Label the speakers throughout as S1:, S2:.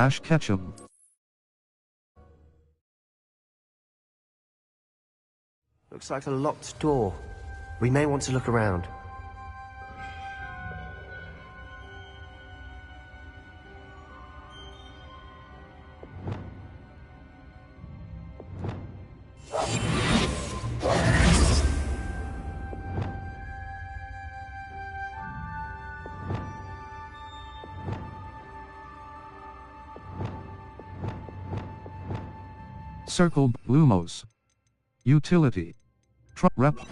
S1: Ash Ketchum.
S2: Looks like a locked door. We may want to look around.
S1: Circled Lumos. Utility.
S2: Reparo.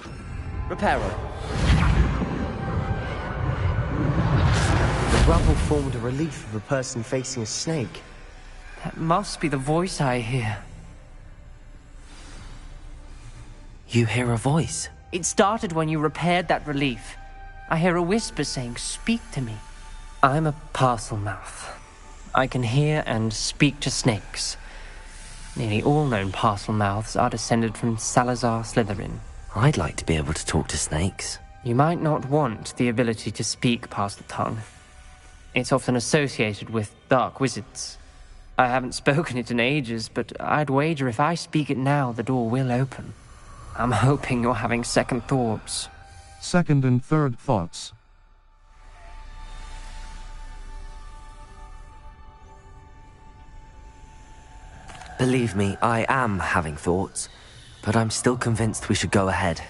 S2: The rubble formed a relief of a person facing a snake.
S3: That must be the voice I hear.
S4: You hear a voice?
S3: It started when you repaired that relief. I hear a whisper saying, "Speak to me." I'm a parcel mouth. I can hear and speak to snakes. Nearly all known parcel mouths are descended from Salazar Slytherin.
S4: I'd like to be able to talk to snakes.
S3: You might not want the ability to speak parcel tongue. It's often associated with dark wizards. I haven't spoken it in ages, but I'd wager if I speak it now, the door will open. I'm hoping you're having second thoughts.
S1: Second and third thoughts.
S4: Believe me, I am having thoughts, but I'm still convinced we should go ahead.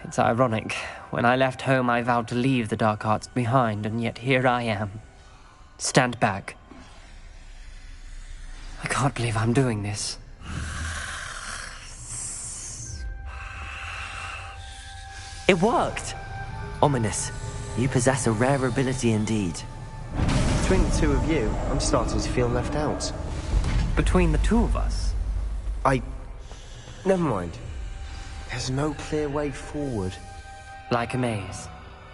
S3: It's ironic. When I left home, I vowed to leave the dark arts behind, and yet here I am. Stand back. I can't believe I'm doing this.
S4: It worked! Ominous. You possess a rare ability indeed.
S2: Between the two of you, I'm starting to feel left out.
S3: Between the two of us?
S2: Never mind. There's no clear way forward.
S3: Like a maze.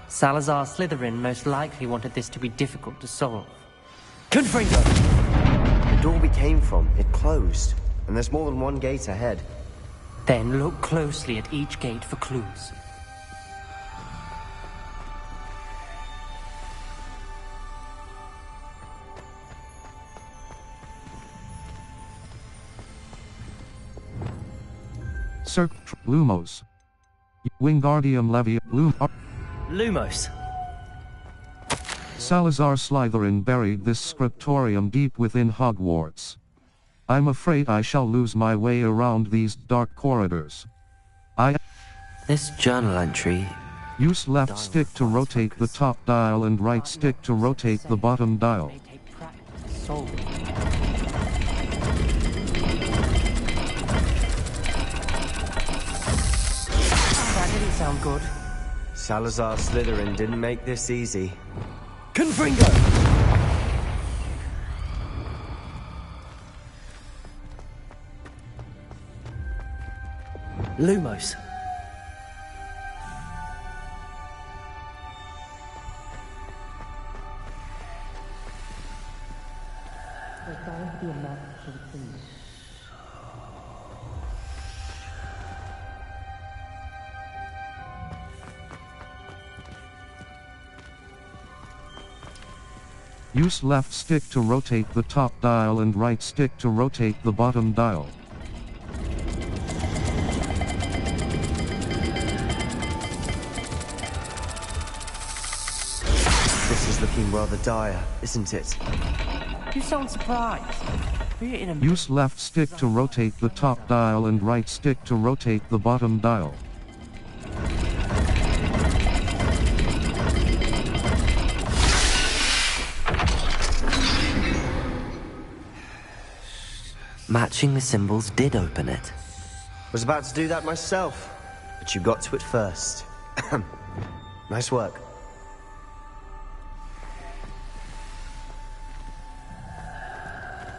S3: Salazar Slytherin most likely wanted this to be difficult to solve.
S2: Confringo! The door we came from, it closed. And there's more than one gate ahead.
S3: Then look closely at each gate for clues.
S1: Lumos. Wingardium Leviosa.
S4: Lumos.
S1: Salazar Slytherin buried this scriptorium deep within Hogwarts. I'm afraid I shall lose my way around these dark corridors.
S4: This journal entry...
S1: Use left stick to rotate the top dial and right stick to rotate the bottom dial.
S3: That didn't sound good.
S2: Salazar Slytherin didn't make this easy.
S4: Confringo! Lumos.
S1: Use left stick to rotate the top dial and right stick to rotate the bottom dial.
S2: This is looking rather dire, isn't it?
S3: You sound surprised. We're in a...
S1: Use left stick to rotate the top dial and right stick to rotate the bottom dial.
S4: Matching the symbols did open it.
S2: Was about to do that myself, but you got to it first. Nice work.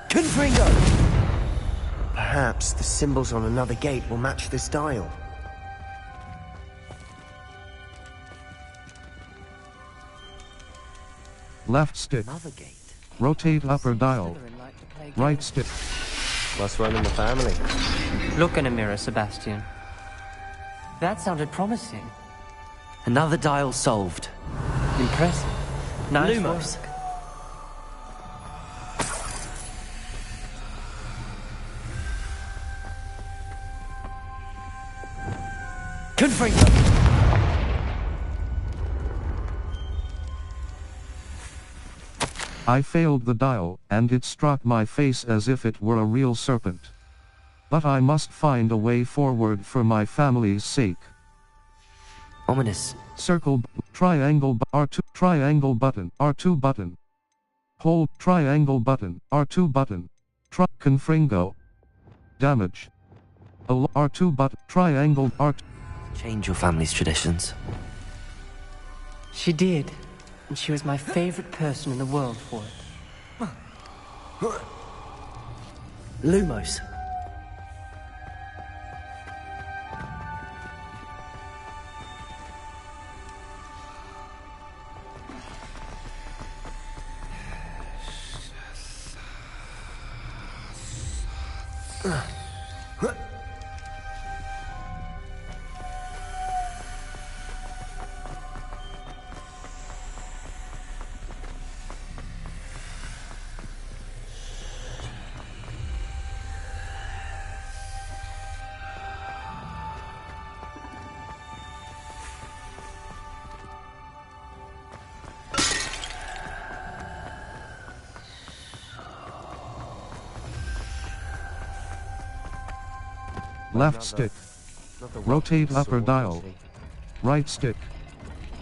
S4: Confringo!
S2: Perhaps the symbols on another gate will match this dial.
S1: Left stick.
S4: Another gate.
S1: Rotate upper dial. Right stick.
S2: Must run in the family.
S3: Look in a mirror, Sebastian. That sounded promising.
S4: Another dial solved.
S3: Impressive. Nice
S4: Lumos.
S3: work.
S2: Confringo!
S1: I failed the dial, and it struck my face as if it were a real serpent. But I must find a way forward for my family's sake.
S4: Ominous.
S1: Circle, triangle, R2, triangle button, R2 button. Hold, triangle button, R2 button. Confringo. Damage. R2 button, triangle, R2.
S4: Change your family's traditions.
S3: She did, and she was my favorite person in the world for it.
S2: Lumos.
S1: Left stick. Rotate upper dial. Right stick.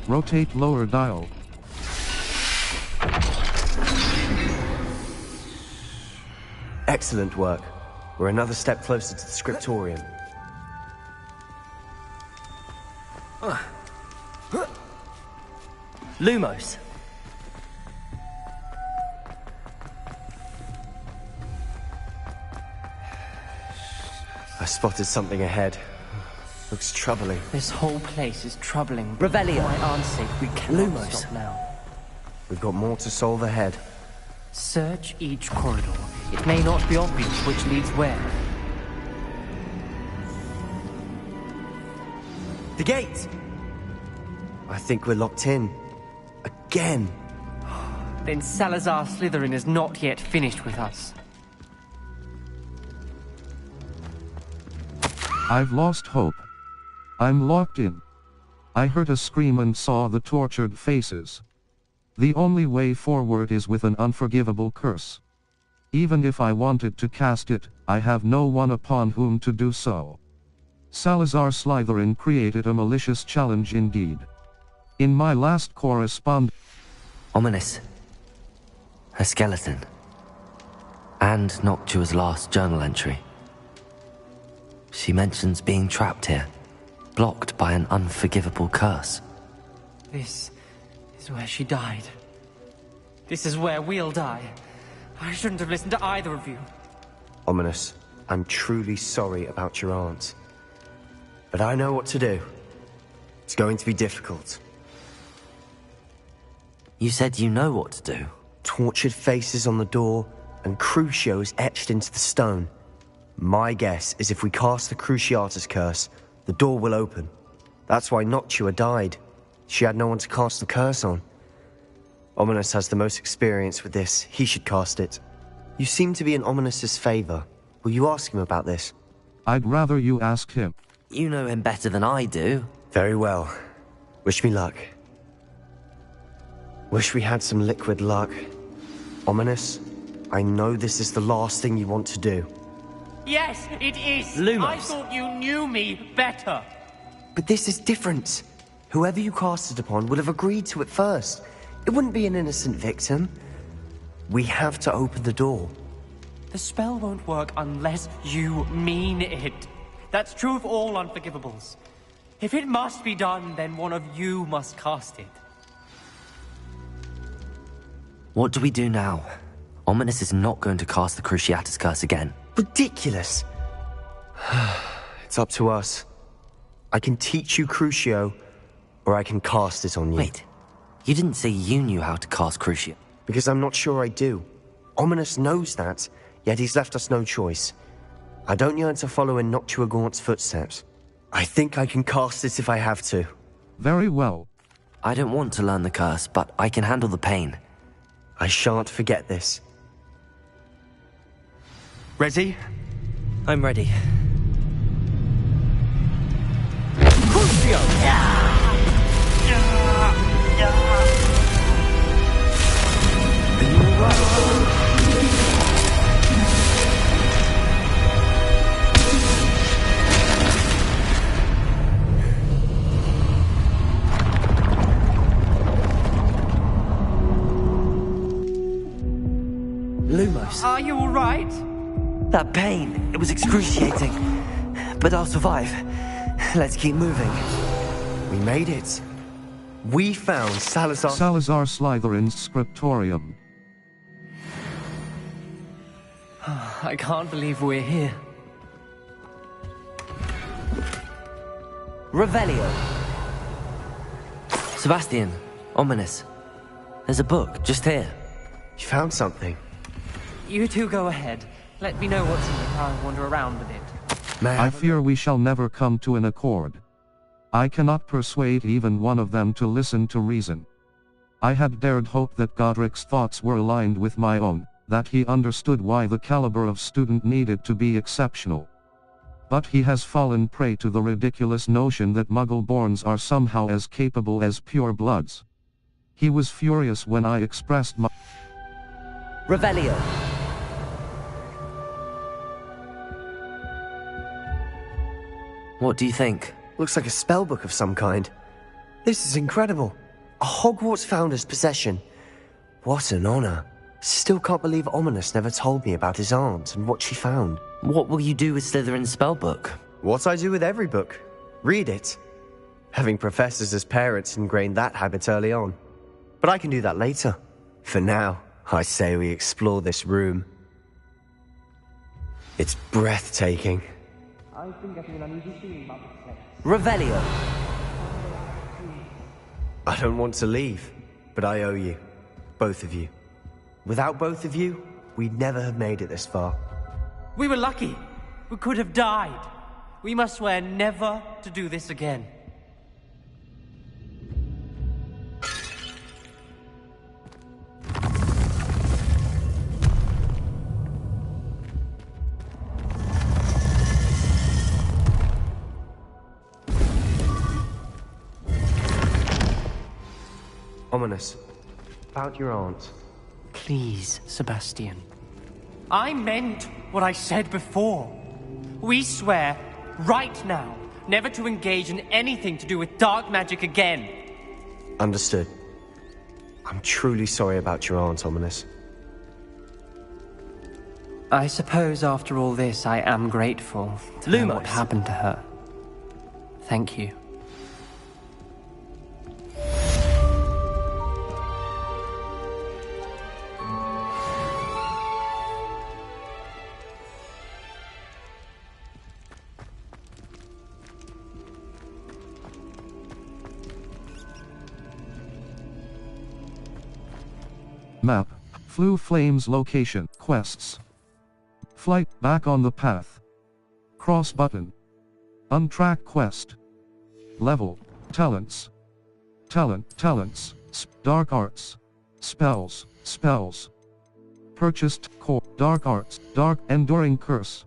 S1: Rotate lower dial.
S2: Excellent work. We're another step closer to the scriptorium. Lumos. I spotted something ahead. Looks troubling.
S3: This whole place is troubling.
S2: Revelio.
S3: For my aunt's sake, we cannot
S2: Lumos.
S3: stop now.
S2: We've got more to solve ahead.
S3: Search each corridor. It may not be obvious which leads where.
S2: The gate! I think we're locked in. Again.
S3: Then Salazar Slytherin is not yet finished with us.
S1: I've lost hope. I'm locked in. I heard a scream and saw the tortured faces. The only way forward is with an unforgivable curse. Even if I wanted to cast it, I have no one upon whom to do so. Salazar Slytherin created a malicious challenge indeed. In my last correspondence...
S4: Ominous. A skeleton. And Noctua's last journal entry. She mentions being trapped here, blocked by an unforgivable curse.
S3: This is where she died. This is where we'll die. I shouldn't have listened to either of you.
S2: Ominous, I'm truly sorry about your aunt. But I know what to do. It's going to be difficult.
S4: You said you know what to do.
S2: Tortured faces on the door, and Crucios etched into the stone. My guess is if we cast the Cruciatus curse, the door will open. That's why Noctua died. She had no one to cast the curse on. Ominous has the most experience with this. He should cast it. You seem to be in Ominous's favor. Will you ask him about this?
S1: I'd rather you ask him.
S4: You know him better than I do.
S2: Very well. Wish me luck. Wish we had some liquid luck. Ominous, I know this is the last thing you want to do.
S3: Yes, it is.
S2: Lumos.
S3: I thought you knew me better.
S2: But this is different. Whoever you cast it upon would have agreed to it first. It wouldn't be an innocent victim. We have to open the door.
S3: The spell won't work unless you mean it. That's true of all unforgivables. If it must be done, then one of you must cast it.
S4: What do we do now? Ominous is not going to cast the Cruciatus curse again.
S2: Ridiculous. It's up to us. I can teach you Crucio, or I can cast it on you.
S4: Wait, you didn't say you knew how to cast Crucio.
S2: Because I'm not sure I do. Ominous knows that, yet he's left us no choice. I don't yearn to follow in Noctua Gaunt's footsteps. I think I can cast it if I have to.
S1: Very well.
S4: I don't want to learn the curse, but I can handle the pain.
S2: I shan't forget this. Ready?
S4: I'm ready. Ominous.
S3: Are you all right?
S4: That pain, it was excruciating. But I'll survive. Let's keep moving.
S2: We made it. We found Salazar
S1: Slytherien's scriptorium.
S3: I can't believe we're here.
S4: Revelio. Sebastian, Ominous. There's a book just here.
S2: You found something.
S3: You two go ahead. Let me know what's in it. I'll wander around with it.
S1: I fear we shall never come to an accord. I cannot persuade even one of them to listen to reason. I had dared hope that Godric's thoughts were aligned with my own, that he understood why the caliber of student needed to be exceptional. But he has fallen prey to the ridiculous notion that Muggle-borns are somehow as capable as pure-bloods. He was furious when I expressed my...
S4: Revelio. What do you think?
S2: Looks like a spellbook of some kind. This is incredible. A Hogwarts founder's possession. What an honor. Still can't believe Ominous never told me about his aunt and what she found.
S4: What will you do with Slytherin's spellbook?
S2: What I do with every book. Read it. Having professors as parents ingrained that habit early on. But I can do that later. For now, I say we explore this room. It's breathtaking.
S3: I've been getting an uneasy feeling about this place.
S4: Revelio.
S2: I don't want to leave, but I owe you. Both of you. Without both of you, we'd never have made it this far.
S3: We were lucky. We could have died. We must swear never to do this again.
S2: Ominous. About your aunt.
S3: Please, Sebastian. I meant what I said before. We swear, right now, never to engage in anything to do with dark magic again.
S2: Understood. I'm truly sorry about your aunt, Ominous.
S3: I suppose after all this, I am grateful to learn what happened to her. Thank you.
S1: Map. Flew Flames location. Quests. Flight. Back on the path. Cross button. Untrack quest. Level. Talents. Talents. Dark arts. Spells. Purchased. Core. Dark arts. Dark. Enduring curse.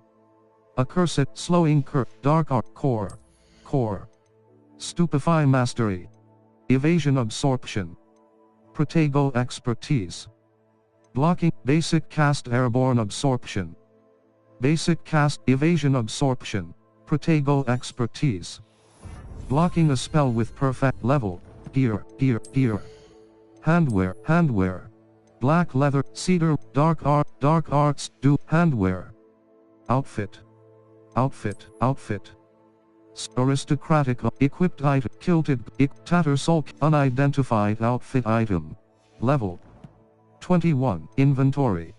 S1: Accursed. Slowing curse. Dark art. Core. Stupefy mastery. Evasion absorption. Protego expertise. Blocking. Basic cast airborne absorption. Basic cast evasion absorption. Protego expertise. Blocking a spell with perfect level. Gear. Handwear. Black leather. Cedar. Dark arts. Do. Handwear. Outfit. Aristocratic. Equipped item. Kilted. Tattersalk. Unidentified outfit item. Level 21. Inventory.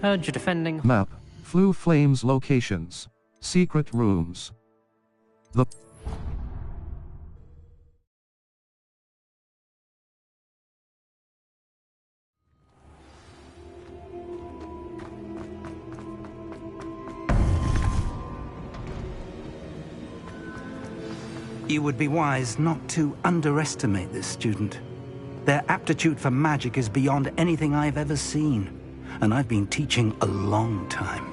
S3: Heard you're defending.
S1: Map. Flew Flames locations. Secret rooms. The
S5: You would be wise not to underestimate this student. Their aptitude for magic is beyond anything I've ever seen, and I've been teaching a long time.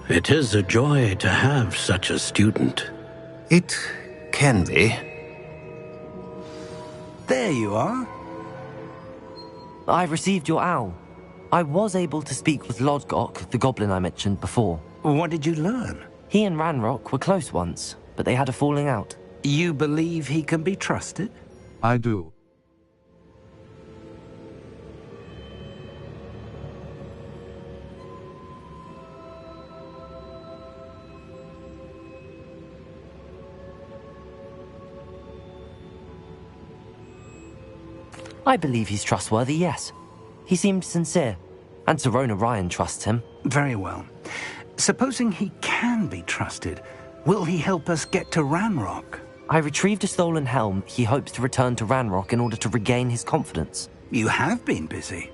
S6: It is a joy to have such a student.
S7: It can be.
S5: There you are.
S4: I've received your owl. I was able to speak with Lodgok, the goblin I mentioned before.
S5: What did you learn?
S4: He and Ranrock were close once, but they had a falling out.
S5: You believe he can be trusted?
S1: I do.
S4: I believe he's trustworthy, yes. He seemed sincere, and Sirona Ryan trusts him.
S5: Very well. Supposing he can be trusted, will he help us get to Ranrock?
S4: I retrieved a stolen helm. He hopes to return to Ranrock in order to regain his confidence.
S5: You have been busy.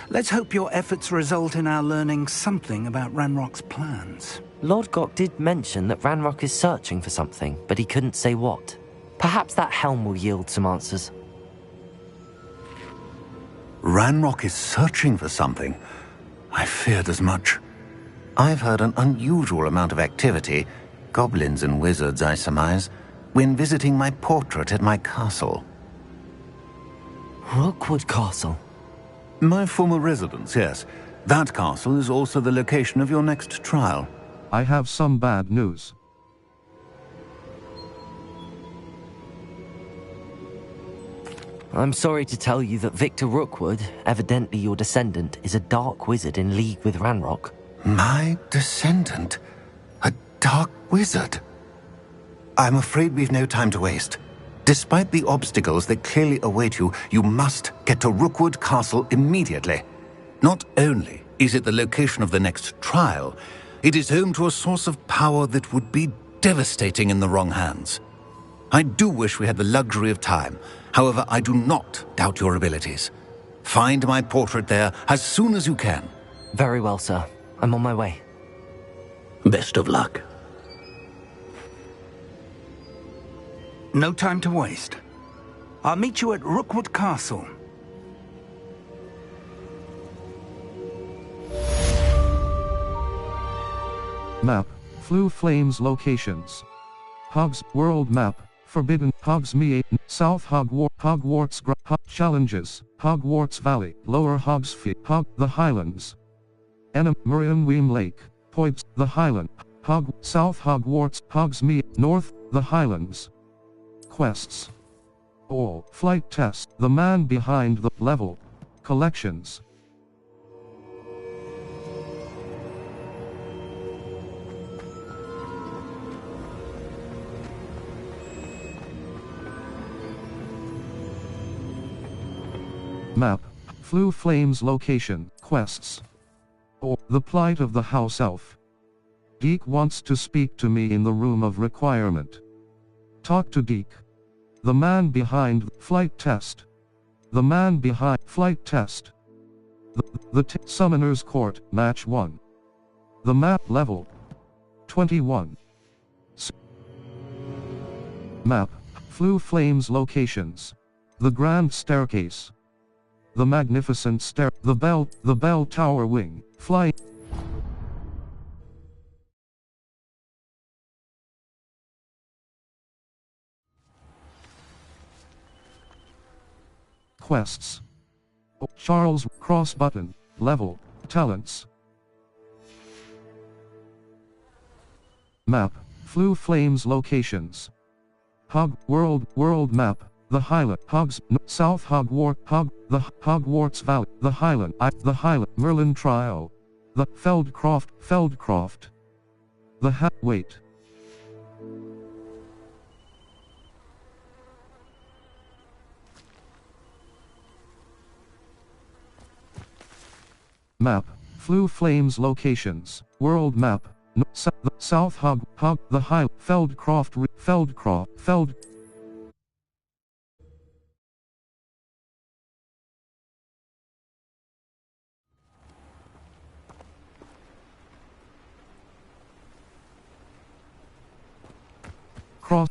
S5: Let's hope your efforts result in our learning something about Ranrock's plans.
S4: Lord Gok did mention that Ranrock is searching for something, but he couldn't say what. Perhaps that helm will yield some answers.
S7: Ranrock is searching for something. I feared as much. I've heard an unusual amount of activity, goblins and wizards, I surmise, when visiting my portrait at my castle.
S4: Rookwood Castle?
S7: My former residence, yes. That castle is also the location of your next trial.
S1: I have some bad news.
S4: I'm sorry to tell you that Victor Rookwood, evidently your descendant, is a dark wizard in league with Ranrock.
S7: My descendant? A dark wizard? I'm afraid we've no time to waste. Despite the obstacles that clearly await you, you must get to Rookwood Castle immediately. Not only is it the location of the next trial, it is home to a source of power that would be devastating in the wrong hands. I do wish we had the luxury of time. However, I do not doubt your abilities. Find my portrait there as soon as you can.
S4: Very well, sir. I'm on my way.
S6: Best of luck.
S5: No time to waste. I'll meet you at Rookwood Castle.
S1: Map. Flue Flames locations. Hogs World Map. Forbidden Hogsmeade, South Hogwarts Challenges, Hogwarts Valley, Lower Hogsfie, the Highlands. Miriamweem Lake, Poibs, the Highland, South Hogwarts, Hogsmeade, North, the Highlands. Quests. All, Flight Test, The Man Behind the Level. Collections. Map. Flue Flames location, quests. Or, the plight of the house elf. Geek wants to speak to me in the room of requirement. Talk to Geek. The man behind, flight test. The man behind, flight test. Summoner's Court, match 1. The map level. 21. Map. Flue Flames locations. The Grand Staircase. The Magnificent Stair, the Bell Tower Wing, Fly. Quests. Charles, cross button, level, talents. Map, Flue Flames locations. World map. The Highland, South Hogwarts, the Hogwarts Valley, the Highland, Merlin Trial, the Feldcroft, the wait. Map, Flue Flames locations, world map, South the High, Feldcroft, Cross.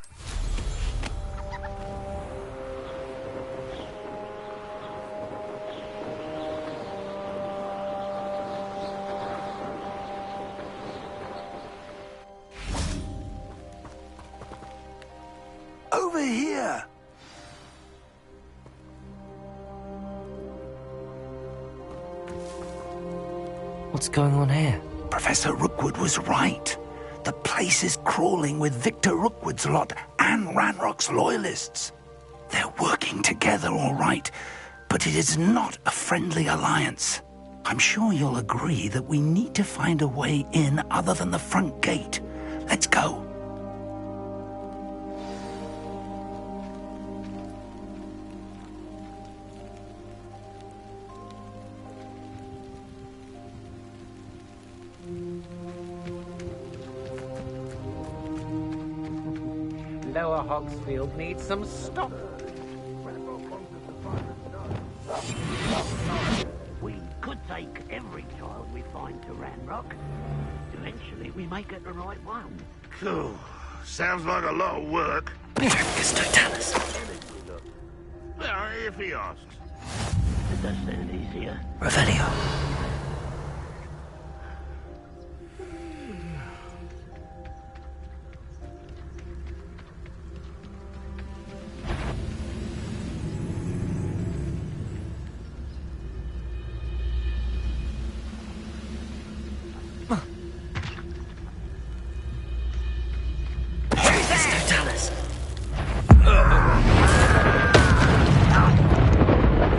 S5: Over here!
S4: What's going on here?
S5: Professor Rookwood was right. The place is crawling with Victor Rookwood's lot and Ranrock's loyalists. They're working together all right, but it is not a friendly alliance. I'm sure you'll agree that we need to find a way in other than the front gate. Let's go.
S8: Lower Hogsfield needs some stock.
S9: We could take every child we find to Ranrock. Eventually we may get the right one.
S10: Cool. Sounds like a lot of work.
S2: Talus.
S10: Well, if he asks.
S9: It does sound easier.
S2: Revelio.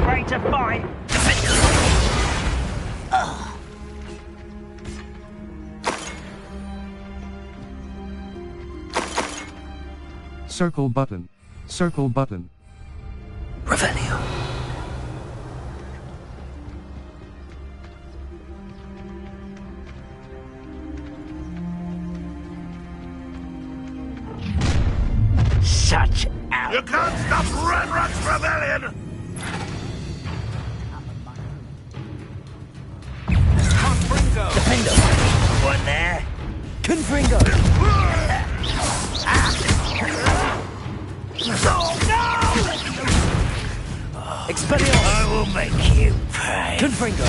S9: Ready to fight!
S1: Circle button. Circle button.
S2: Revelio.
S9: Such out!
S10: You can't stop Ranrock's rebellion!
S2: Defendo.
S9: One there.
S2: Confringo.
S9: Oh no!
S2: Expelliarmus.
S9: I will make you pay.
S2: Confringo.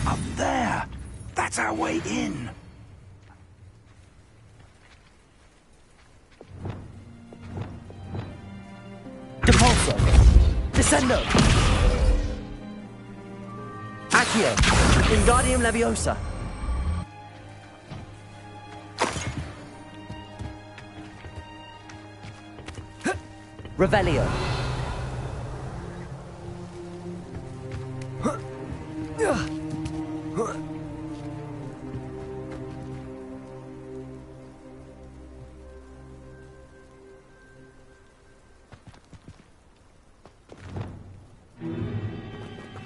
S5: Up there. That's our way in.
S2: Depulso. Descendo. Accio. Wingardium Leviosa. Revelio.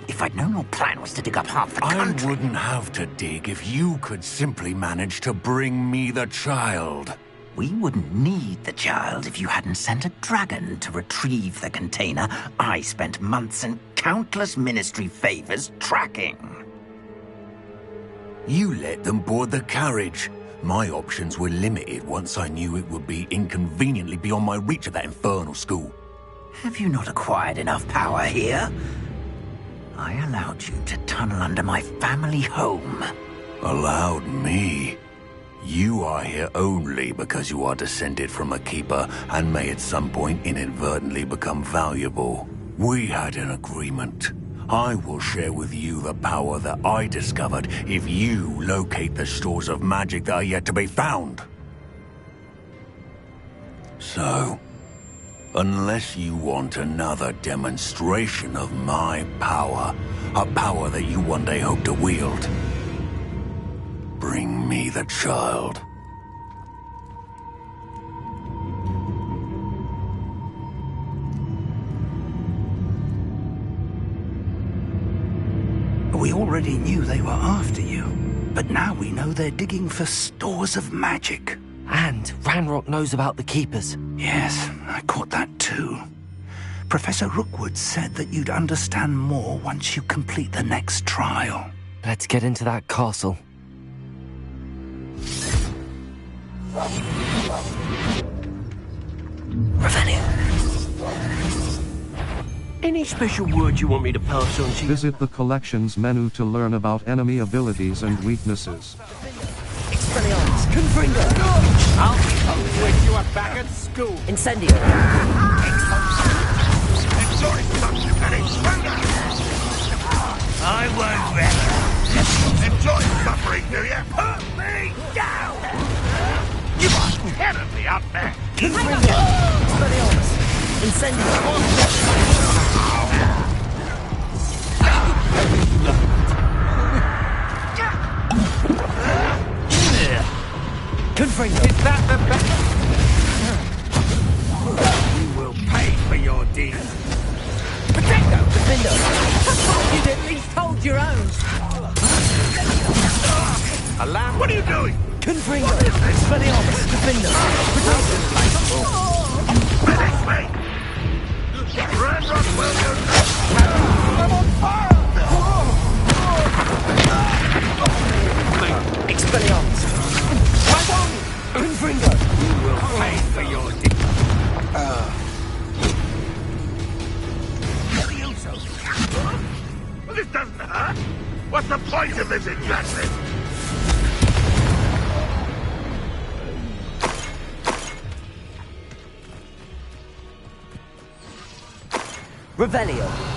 S5: If I'd known your plan was to dig up half the country...
S7: I wouldn't have to dig if you could simply manage to bring me the child.
S5: We wouldn't need the child if you hadn't sent a dragon to retrieve the container I spent months and countless ministry favors tracking.
S7: You let them board the carriage. My options were limited once I knew it would be inconveniently beyond my reach at that infernal school.
S5: Have you not acquired enough power here? I allowed you to tunnel under my family home.
S7: Allowed me? You are here only because you are descended from a keeper and may at some point inadvertently become valuable. We had an agreement. I will share with you the power that I discovered if you locate the stores of magic that are yet to be found. So, unless you want another demonstration of my power, a power that you one day hope to wield, bring me the child.
S5: We already knew they were after you, but now we know they're digging for stores of magic.
S4: And Ranrock knows about the Keepers.
S5: Yes, I caught that too. Professor Rookwood said that you'd understand more once you complete the next trial.
S4: Let's get into that castle.
S9: Any special word you want me to pass on to you?
S1: Visit the collections menu to learn about enemy abilities and weaknesses.
S2: Expelliarmus. Confringo.
S8: I'll be home when you are back at school.
S2: Incendio.
S10: Enjoy something, Penny.
S9: I won't rest.
S10: Enjoy suffering, do you?
S5: Put me down!
S10: You are terribly up there.
S2: Confringo. Expelliarmus. Incendio. Confringo.
S8: Is that the best? You will pay for your deeds. Potato!
S2: Defendo.
S8: I thought you'd at least hold your own. A lamb?
S10: What are you doing? What is this? Medics, wait! Ranrock will go... I'm on fire!
S2: Expelliarmus! Confringo!
S8: You will pay for your
S10: Well, this doesn't hurt. What's the point of this exactly?
S2: Revelio!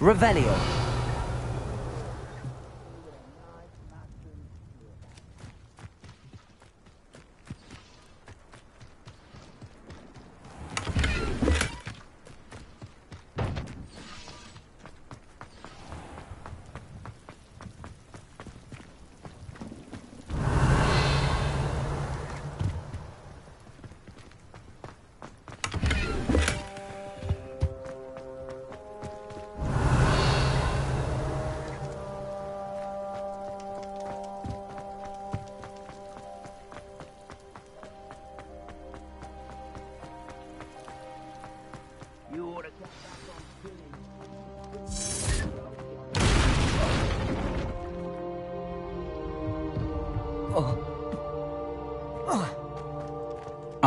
S2: Revelio.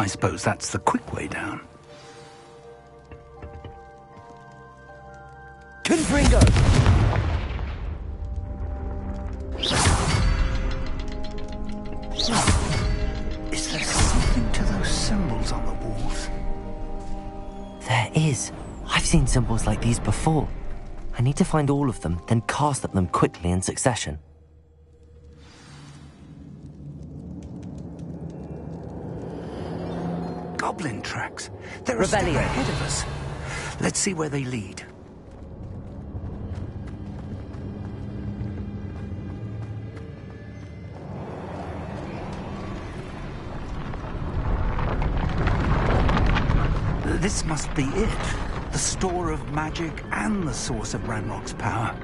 S5: I suppose that's the quick way down.
S2: Confringo!
S5: Is there something to those symbols on the walls?
S4: There is. I've seen symbols like these before. I need to find all of them, then cast at them quickly in succession.
S5: Goblin tracks. They're a step
S2: Revelio.
S5: ahead of us. Let's see where they lead. This must be it. The store of magic and the source of Ranrock's power.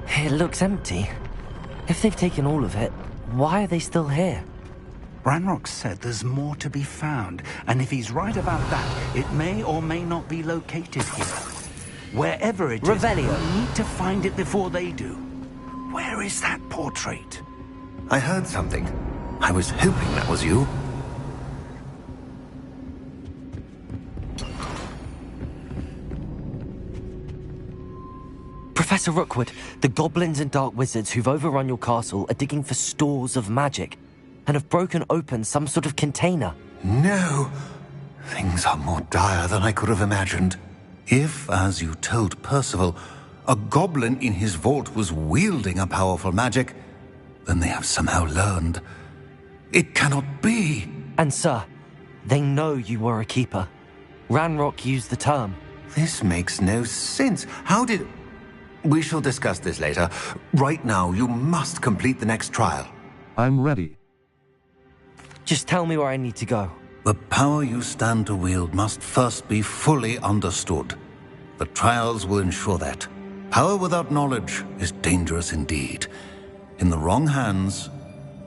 S4: It looks empty. If they've taken all of it, why are they still here?
S5: Ranrock said there's more to be found, and if he's right about that, it may or may not be located here. Wherever it is,
S2: Revelio.
S5: we need to find it before they do. Where is that portrait?
S7: I heard something. I was hoping that was you.
S4: Professor Rookwood, the goblins and dark wizards who've overrun your castle are digging for stores of magic and have broken open some sort of container.
S7: No. Things are more dire than I could have imagined. If, as you told Percival, a goblin in his vault was wielding a powerful magic, then they have somehow learned. It cannot be.
S4: And sir, they know you were a keeper. Ranrock used the term.
S7: This makes no sense. How did... We shall discuss this later. Right now, you must complete the next trial.
S1: I'm ready.
S4: Just tell me where I need to go.
S7: The power you stand to wield must first be fully understood. The trials will ensure that. Power without knowledge is dangerous indeed. In the wrong hands,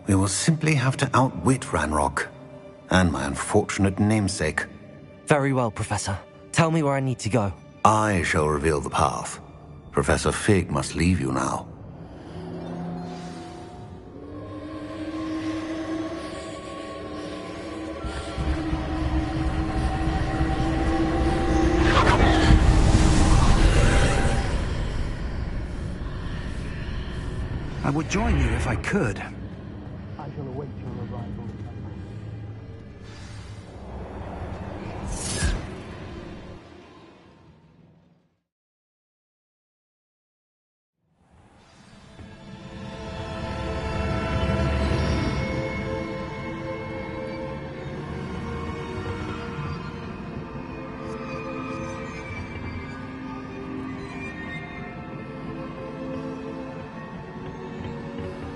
S7: we will simply have to outwit Ranrock and my unfortunate namesake.
S4: Very well, Professor. Tell me where I need to go.
S7: I shall reveal the path. Professor Fig must leave you now.
S5: I would join you if I could.
S9: I shall await your arrival.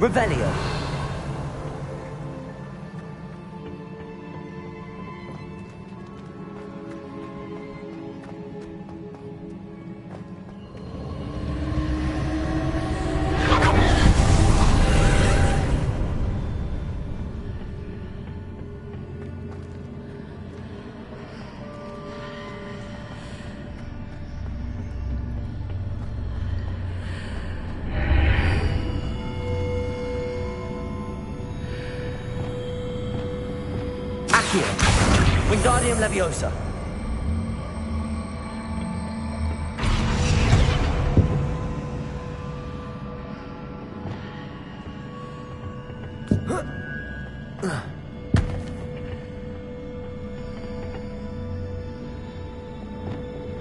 S4: Revelio. Wingardium Leviosa.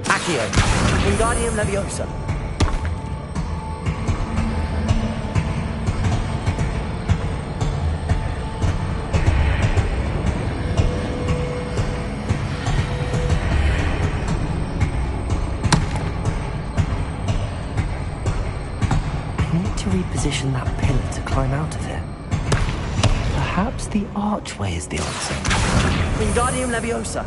S4: Accio. Wingardium Leviosa. Reposition that pillar to climb out of it. Perhaps the archway is the answer. Wingardium Leviosa.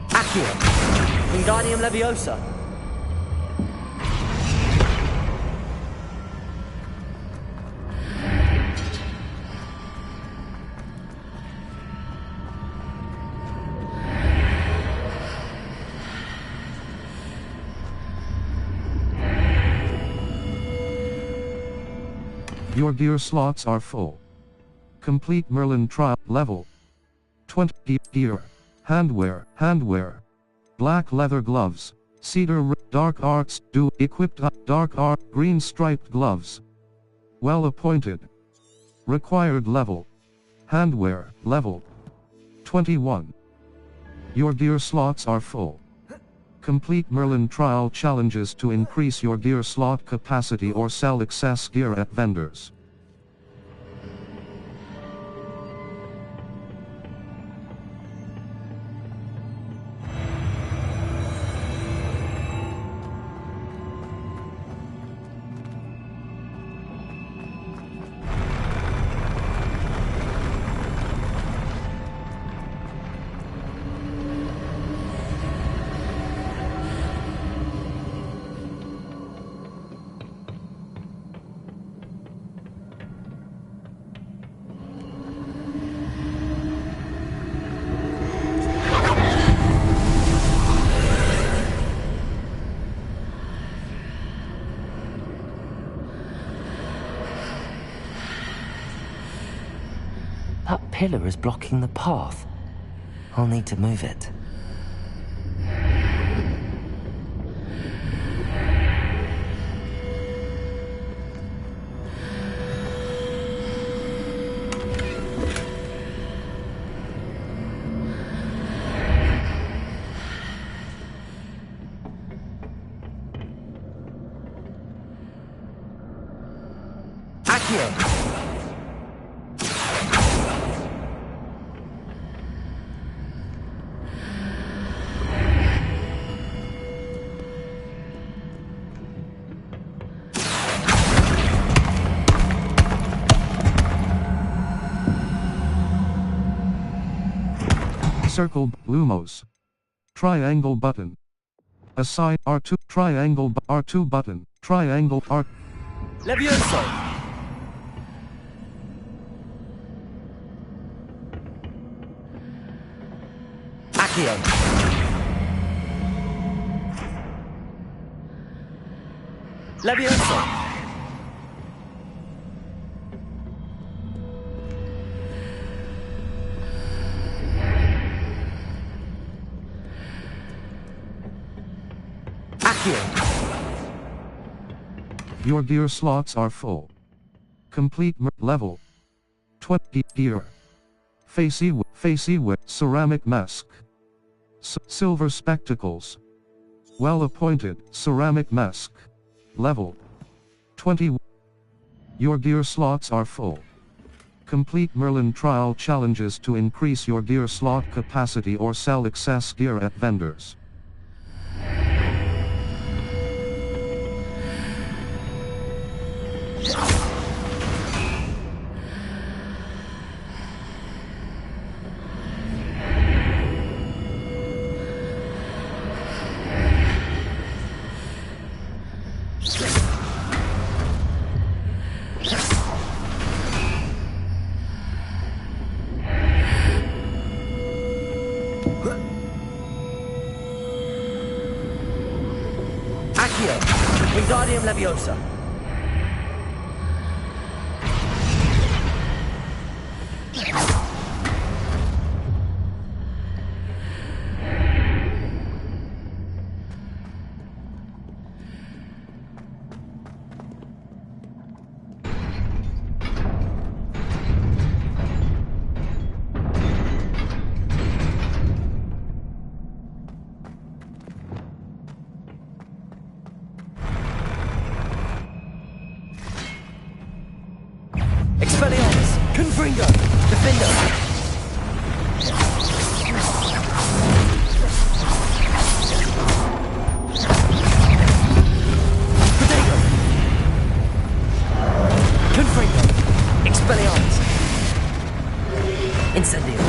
S4: Accio. Wingardium Leviosa.
S1: Your gear slots are full. Complete Merlin trial level 20 gear. Handwear. Black leather gloves. Dark arts equipped dark art green striped gloves. Well appointed. Required level. Handwear level 21. Your gear slots are full. Complete Merlin trial challenges to increase your gear slot capacity or sell excess gear at vendors.
S4: That pillar is blocking the path. I'll need to move it. Accio!
S1: Circle Lumos. Triangle button. Assign R2 triangle R2 button. Triangle R.
S4: Levioso. Accio. Levioso.
S1: Your gear slots are full. Complete level 20 gear. Facey with ceramic mask. Silver spectacles. Well appointed ceramic mask. Level 20. Your gear slots are full. Complete Merlin trial challenges to increase your gear slot capacity or sell excess gear at vendors.
S2: Accio, Wingardium Leviosa. Expelliarmus, Confringo, Defender. Protego. Confringo, Expelliarmus. Incendio.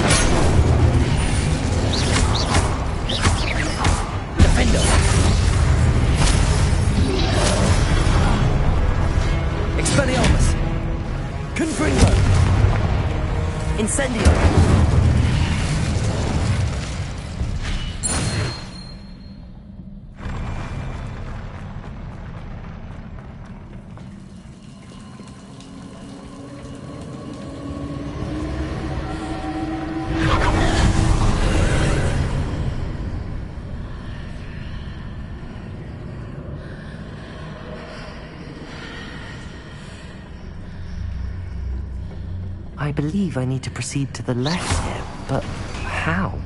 S2: Defender. Expelliarmus. Confringo! Incendio!
S4: I believe I need to proceed to the left here, but how?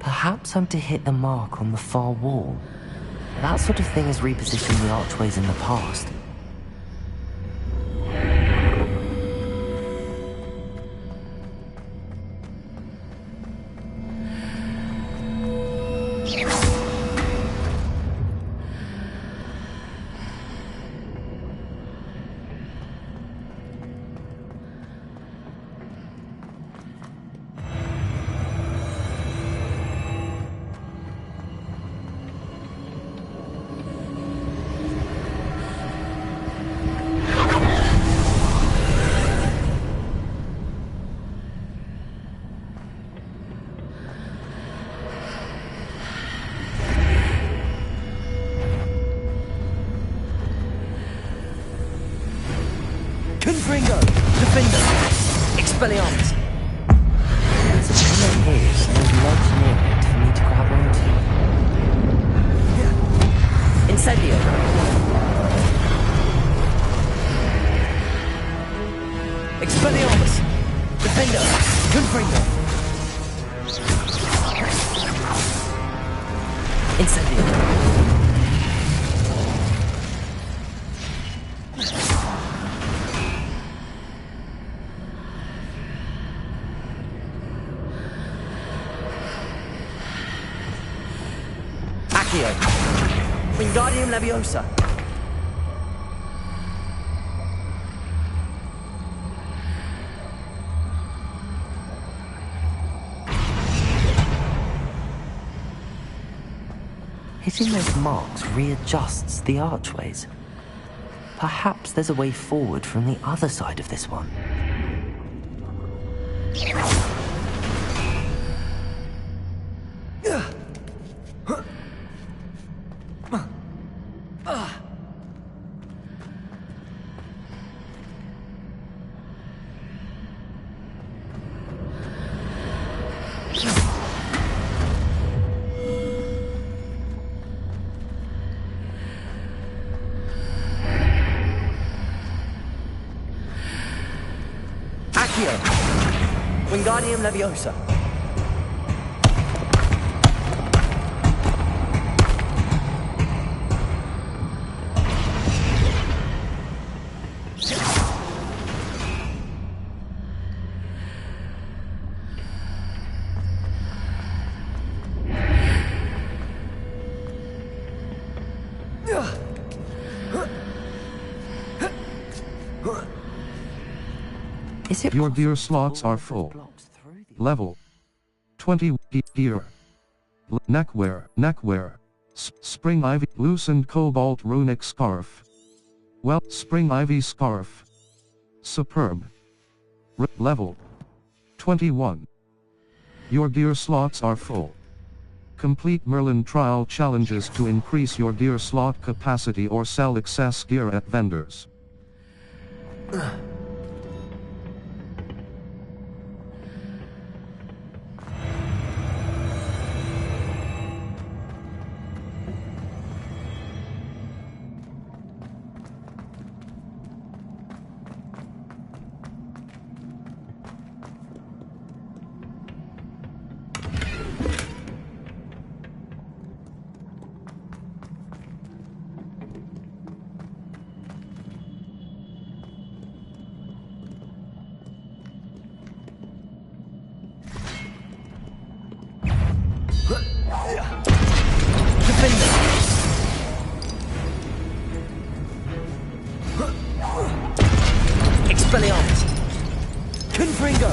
S4: Perhaps I'm to hit the mark on the far wall. That sort of thing has repositioned the archways in the past.
S2: Confringo! Defender! Expelliarmus!
S4: There's a pillar here, so there's ledge near it for me to grab onto.
S2: Incendio! Expelliarmus! Defender! Confringo! Incendio! Accio! Wingardium Leviosa!
S4: hitting those marks readjusts the archways. Perhaps there's a way forward from the other side of this one.
S2: Wingardium Leviosa.
S1: Your gear slots are full. Level 20 gear. Neckwear. Spring Ivy loosened cobalt runic scarf. Well, Spring Ivy scarf. Superb. Level 21. Your gear slots are full. Complete Merlin trial challenges to increase your gear slot capacity or sell excess gear at vendors.
S2: Expelliarmus! Confringo!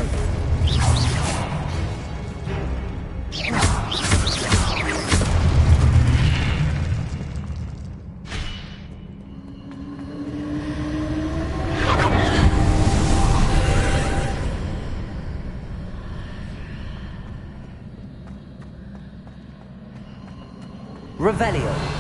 S2: Revelio.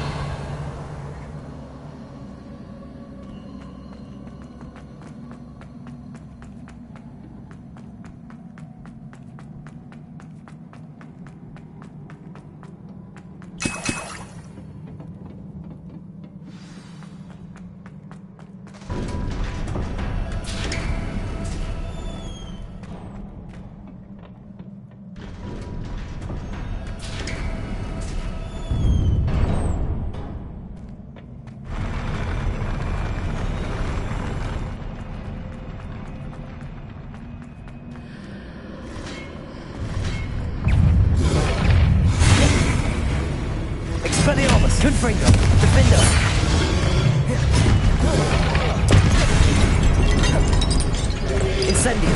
S2: Expelliarmus! Confringo! Defender! Incendio!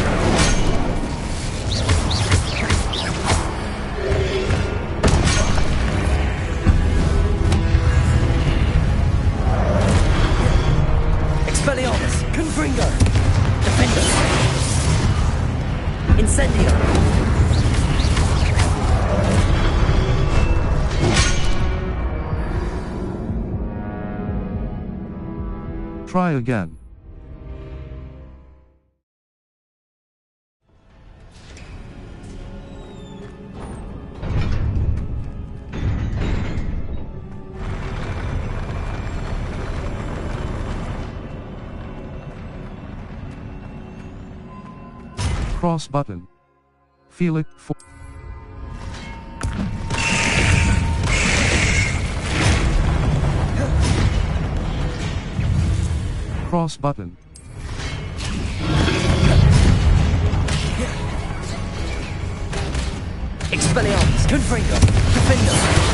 S2: Expelliarmus! Confringo! Defender! Incendio!
S1: Try again. Cross button. Feel it for cross button.
S2: Expelliarmus! Confringo! Defender!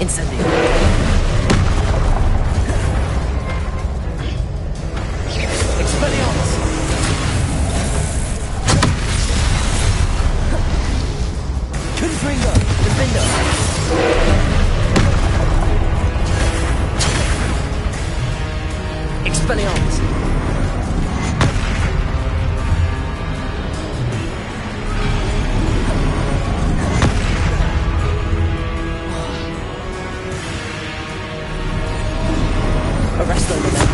S4: Incendio. Expelliarmus. Confringo. Defendo. Expelliarmus. Arresto them.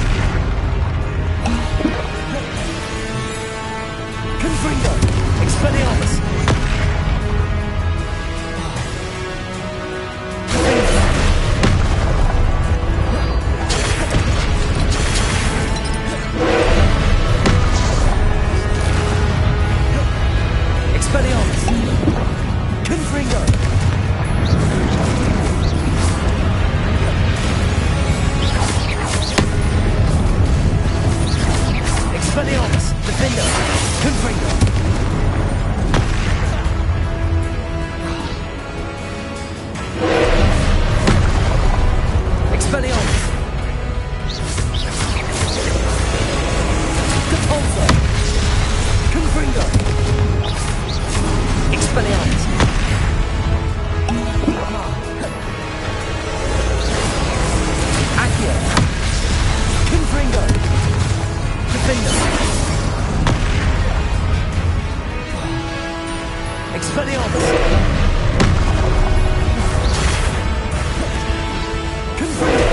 S4: Confringo. Expelliarmus. Expelliarmus. Confringo. Expelliarmus. Defendo. Confringo. Expelliarmus. Depulso. Confringo. Expelliarmus. Accio. Confringo. Defendo. Expelliarmus. Confringo.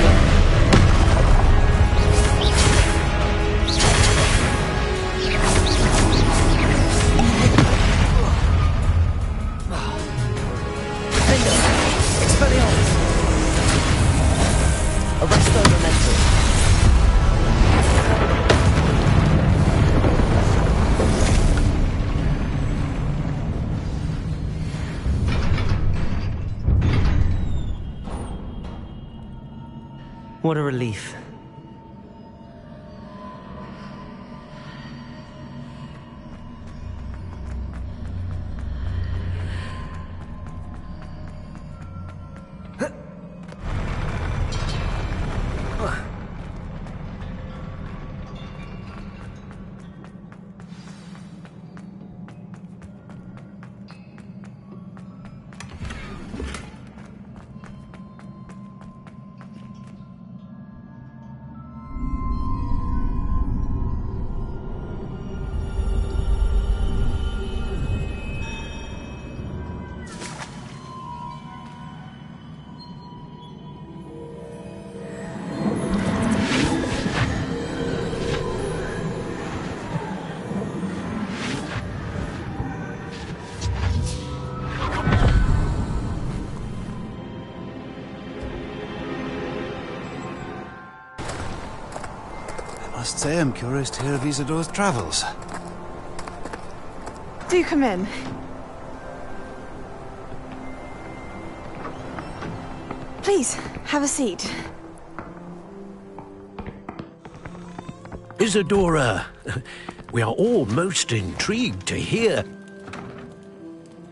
S4: Defendo. Expelliarmus. Arresto Memento. What a relief.
S11: I must say I'm curious to hear of Isidore's travels.
S12: Do come in. Please, have a seat.
S6: Isidora, we are all most intrigued to hear.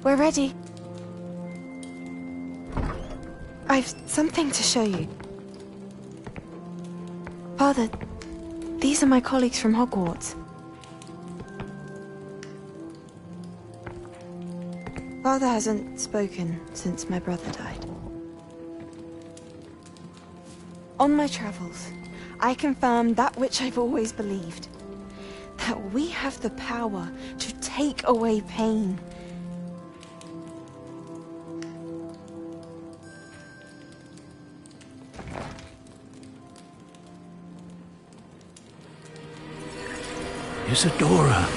S12: We're ready. I've something to show you. Father, these are my colleagues from Hogwarts. Father hasn't spoken since my brother died. On my travels, I confirmed that which I've always believed. That we have the power to take away pain.
S6: Isidora.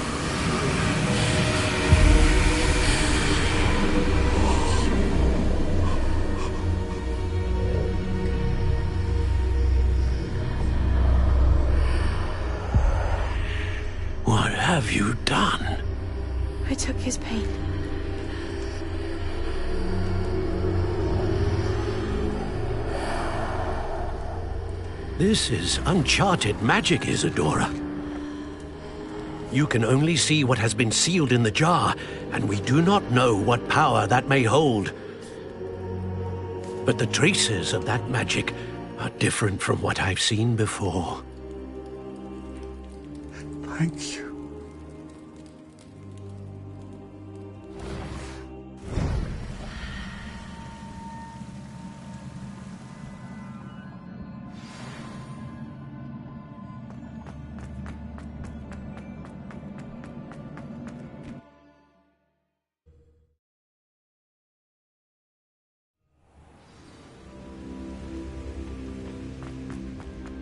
S6: What have you done?
S12: I took his pain.
S6: This is uncharted magic, Isidora. You can only see what has been sealed in the jar, and we do not know what power that may hold. but the traces of that magic are different from what I've seen before.
S5: Thank you.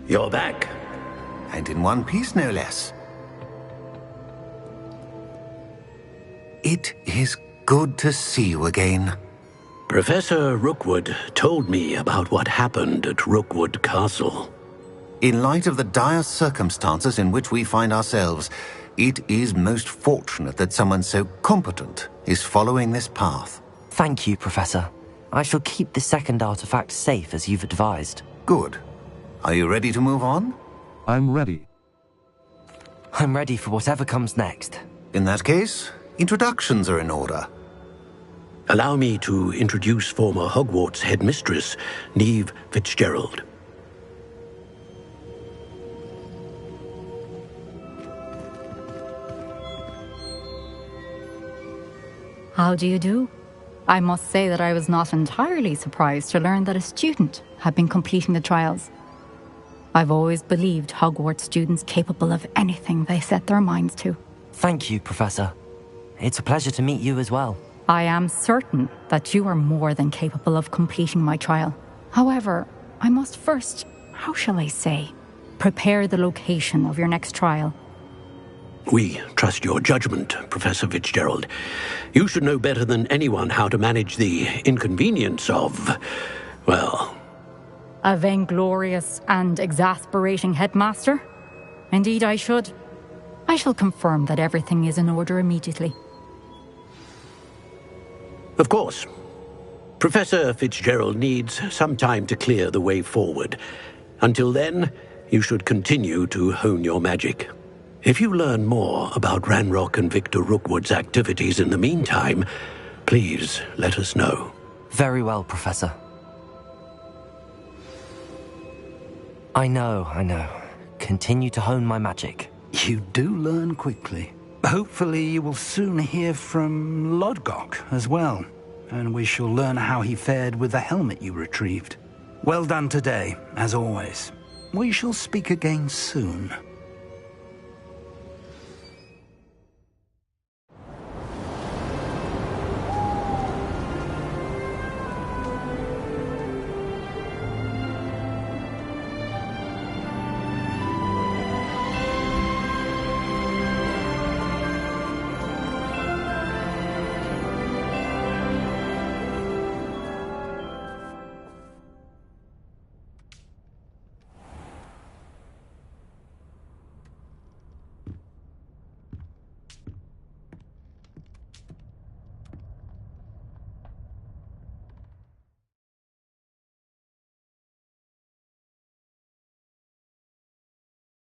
S6: You're back.
S7: And in one piece, no less. It is good to see you again.
S6: Professor Rookwood told me about what happened at Rookwood Castle.
S7: In light of the dire circumstances in which we find ourselves, it is most fortunate that someone so competent is following this path.
S4: Thank you, Professor. I shall keep the second artifact safe as you've advised.
S7: Good. Are you ready to move on?
S1: I'm ready.
S4: I'm ready for whatever comes next.
S7: In that case, introductions are in order.
S6: Allow me to introduce former Hogwarts headmistress, Neve Fitzgerald.
S13: How do you do? I must say that I was not entirely surprised to learn that a student had been completing the trials. I've always believed Hogwarts students capable of anything they set their minds to.
S4: Thank you, Professor. It's a pleasure to meet you as well.
S13: I am certain that you are more than capable of completing my trial. However, I must first, how shall I say, prepare the location of your next trial.
S6: We trust your judgment, Professor Fitzgerald. You should know better than anyone how to manage the inconvenience of, well...
S13: A vainglorious and exasperating headmaster? Indeed I should. I shall confirm that everything is in order immediately.
S6: Of course. Professor Fitzgerald needs some time to clear the way forward. Until then, you should continue to hone your magic. If you learn more about Ranrock and Victor Rookwood's activities in the meantime, please let us know.
S4: Very well, Professor. I know. Continue to hone my magic.
S5: You do learn quickly. Hopefully you will soon hear from Lodgok as well, and we shall learn how he fared with the helmet you retrieved. Well done today, as always. We shall speak again soon.